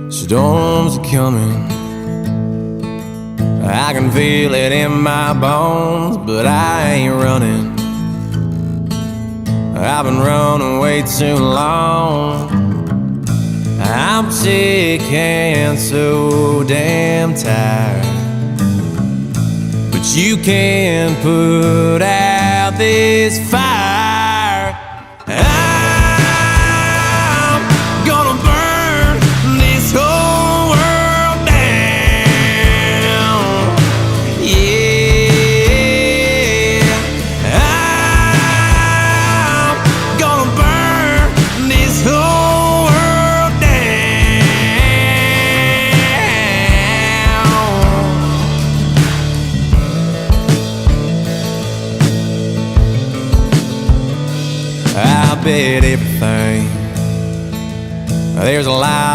Storms are coming, I can feel it in my bones, but I ain't running. I've been running way too long. I'm sick and so damn tired, but you can't put out this fire. I'm gonna burn this whole world down. Yeah, I'm gonna burn this whole world down. I bet everything, there's a lot of